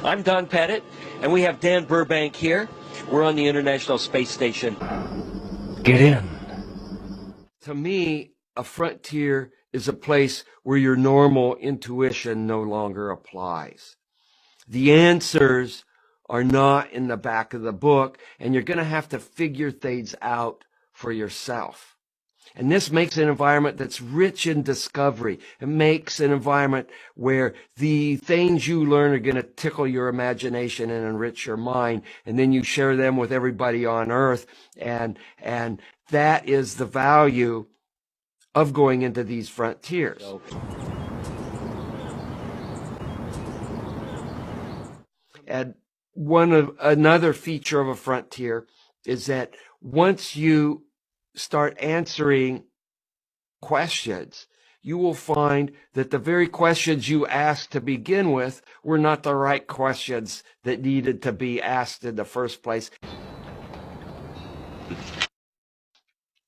I'm Don Pettit, and we have Dan Burbank here. We're on the International Space Station. Get in. To me, a frontier is a place where your normal intuition no longer applies. The answers are not in the back of the book, and you're going to have to figure things out for yourself. And this makes an environment that's rich in discovery. It makes an environment where the things you learn are going to tickle your imagination and enrich your mind. And then you share them with everybody on Earth. And that is the value of going into these frontiers. And another feature of a frontier is that once you start answering questions, you will find that the very questions you asked to begin with were not the right questions that needed to be asked in the first place.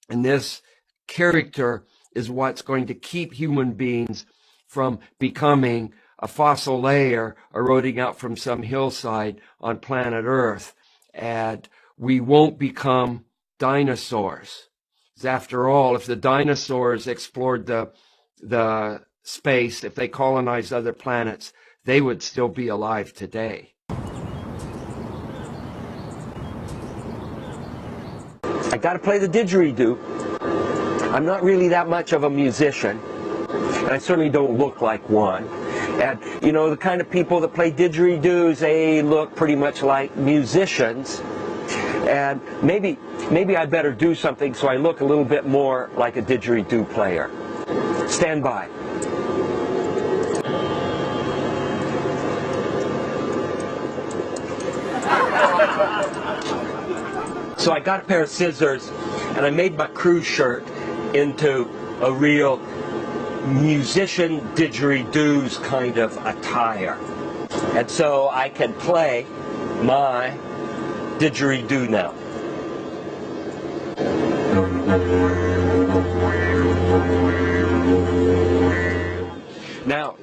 And this character is what's going to keep human beings from becoming a fossil layer eroding out from some hillside on planet Earth. And we won't become dinosaurs. After all, if the dinosaurs explored the space, if they colonized other planets, they would still be alive today. I got to play the didgeridoo. I'm not really that much of a musician, and I certainly don't look like one. And, you know, the kind of people that play didgeridoos, they look pretty much like musicians. And maybe I better do something so I look a little bit more like a didgeridoo player. Stand by. So I got a pair of scissors and I made my crew shirt into a real musician didgeridoos kind of attire. And so I can play my didgeridoo now. Now,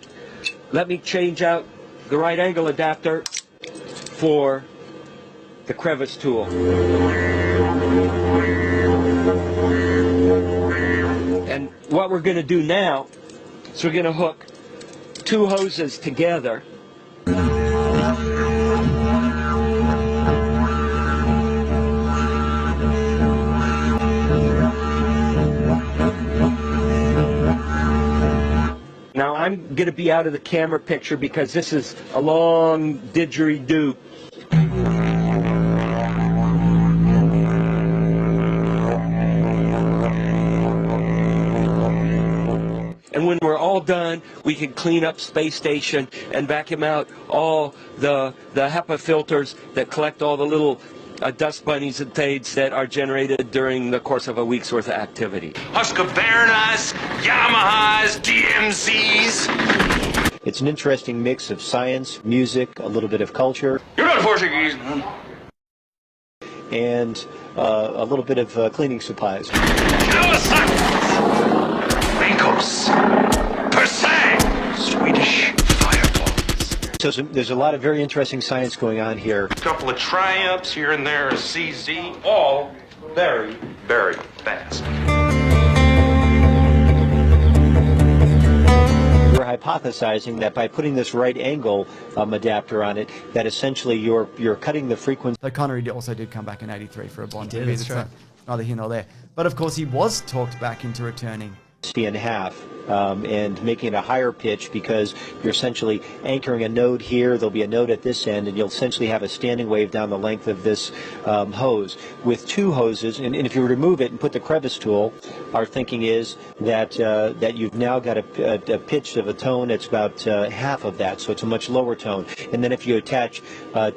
let me change out the right angle adapter for the crevice tool. And what we're going to do now is we're going to hook two hoses together. Now I'm going to be out of the camera picture because this is a long didgeridoo. And when we're all done, we can clean up Space Station and vacuum out all the HEPA filters that collect all the little dust bunnies and things that are generated during the course of a week's worth of activity. Husqvarnas, Yamahas, DMCs. It's an interesting mix of science, music, a little bit of culture. You're not Portuguese, huh? And a little bit of cleaning supplies. Winkles, Persang, Swedish fireballs. So there's a lot of very interesting science going on here. A couple of triumphs here and there, a CZ, all very, very fast. We're hypothesizing that by putting this right angle adapter on it, that essentially you're cutting the frequency. Though Connery also did come back in '83 for a Bond movie. That's right. Neither here nor there. But of course, he was talked back into returning. In half and making it a higher pitch, because you're essentially anchoring a node here. There'll be a node at this end, and you'll essentially have a standing wave down the length of this hose. With two hoses, and if you remove it and put the crevice tool, our thinking is that that you've now got a pitch of a tone that's about half of that, so it's a much lower tone. And then if you attach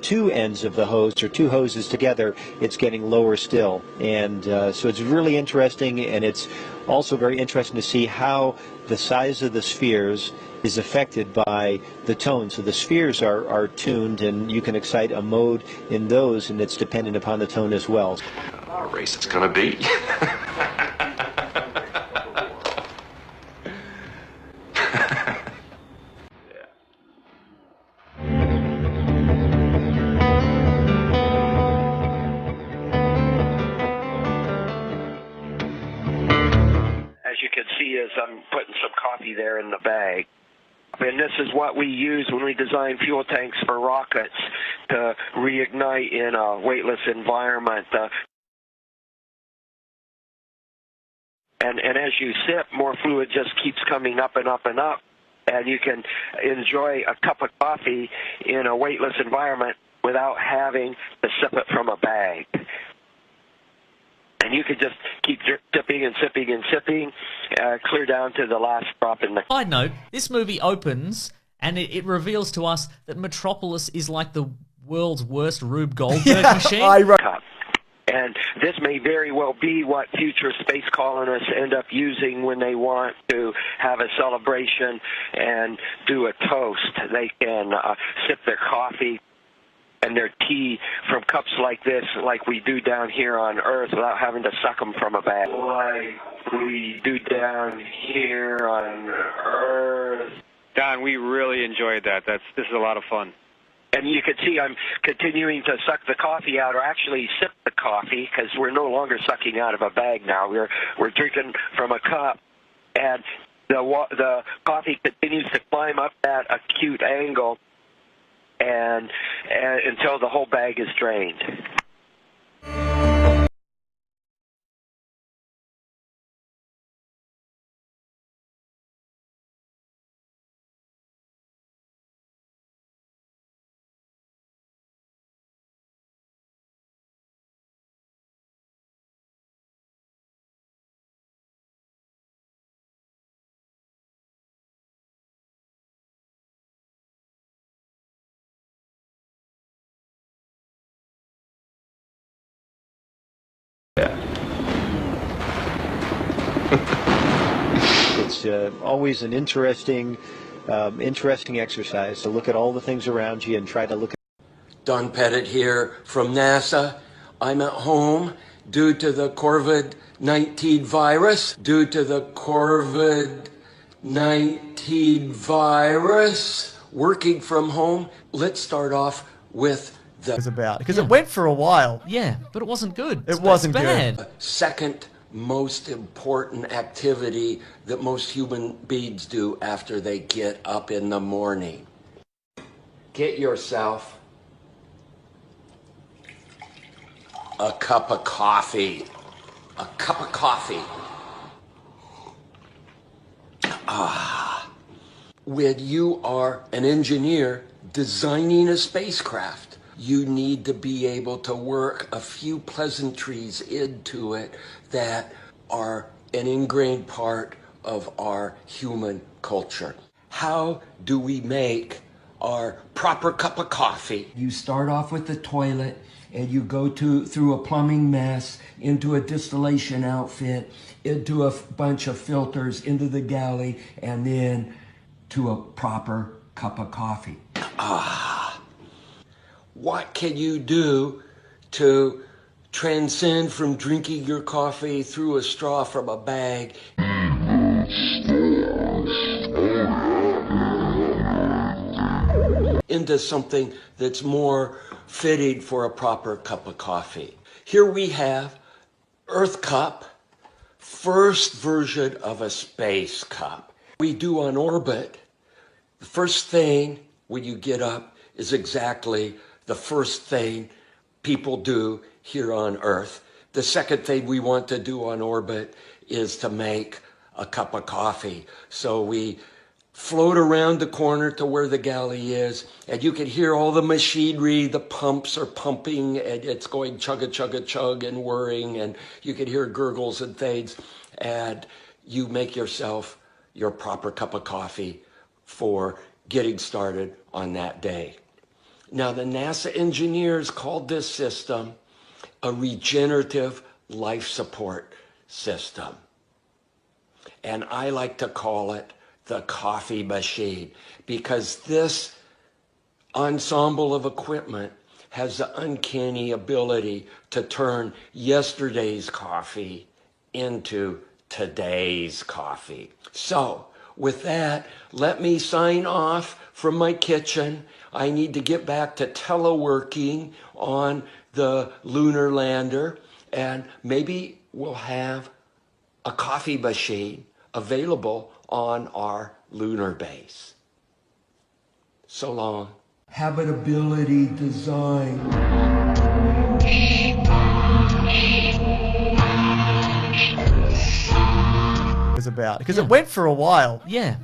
two ends of the hose or two hoses together, it's getting lower still. And so it's really interesting, and it's also very interesting to see how the size of the spheres is affected by the tone. So the spheres are tuned, and you can excite a mode in those, and it's dependent upon the tone as well. What a race it's going to be. and this is what we use when we design fuel tanks for rockets to reignite in a weightless environment. And as you sip, more fluid just keeps coming up and up and up, and you can enjoy a cup of coffee in a weightless environment without having to sip it from a bag. And you could just keep sipping and sipping and sipping, clear down to the last drop in the... Side note, this movie opens and it reveals to us that Metropolis is like the world's worst Rube Goldberg machine. Cup. And this may very well be what future space colonists end up using when they want to have a celebration and do a toast. They can sip their coffee and their tea from cups like this, like we do down here on Earth, without having to suck them from a bag. Like we do down here on Earth. Don, we really enjoyed that. This is a lot of fun. And you can see I'm continuing to suck the coffee out, or actually sip the coffee, because we're no longer sucking out of a bag now. We're drinking from a cup, and the coffee continues to climb up that acute angle, and until the whole bag is drained. It's always an interesting exercise to look at all the things around you and try to look at... Don Pettit here from NASA. I'm at home due to the COVID-19 virus. Due to the COVID-19 virus, working from home. Let's start off with the... was about, because it went for a while. Yeah, but it wasn't good. It wasn't bad. good. second most important activity that most human beings do after they get up in the morning. Get yourself a cup of coffee. A cup of coffee. When you are an engineer designing a spacecraft, you need to be able to work a few pleasantries into it that are an ingrained part of our human culture. How do we make our proper cup of coffee? You start off with the toilet and you go through a plumbing mess, into a distillation outfit, into a bunch of filters, into the galley, and then to a proper cup of coffee. What can you do to transcend from drinking your coffee through a straw from a bag into something that's more fitting for a proper cup of coffee? Here we have Earth Cup, first version of a space cup. We do on orbit. The first thing when you get up is exactly the first thing people do here on Earth. The second thing we want to do on orbit is to make a cup of coffee. So we float around the corner to where the galley is, and you can hear all the machinery. The pumps are pumping, and it's going chug-a-chug-a-chug and whirring, and you can hear gurgles and things, and you make yourself your proper cup of coffee for getting started on that day. Now, the NASA engineers called this system a regenerative life support system. And I like to call it the coffee machine, because this ensemble of equipment has the uncanny ability to turn yesterday's coffee into today's coffee. So, with that, let me sign off from my kitchen. I need to get back to teleworking on the lunar lander, and maybe we'll have a coffee machine available on our lunar base. So long. Habitability design. Was about because it went for a while. Yeah.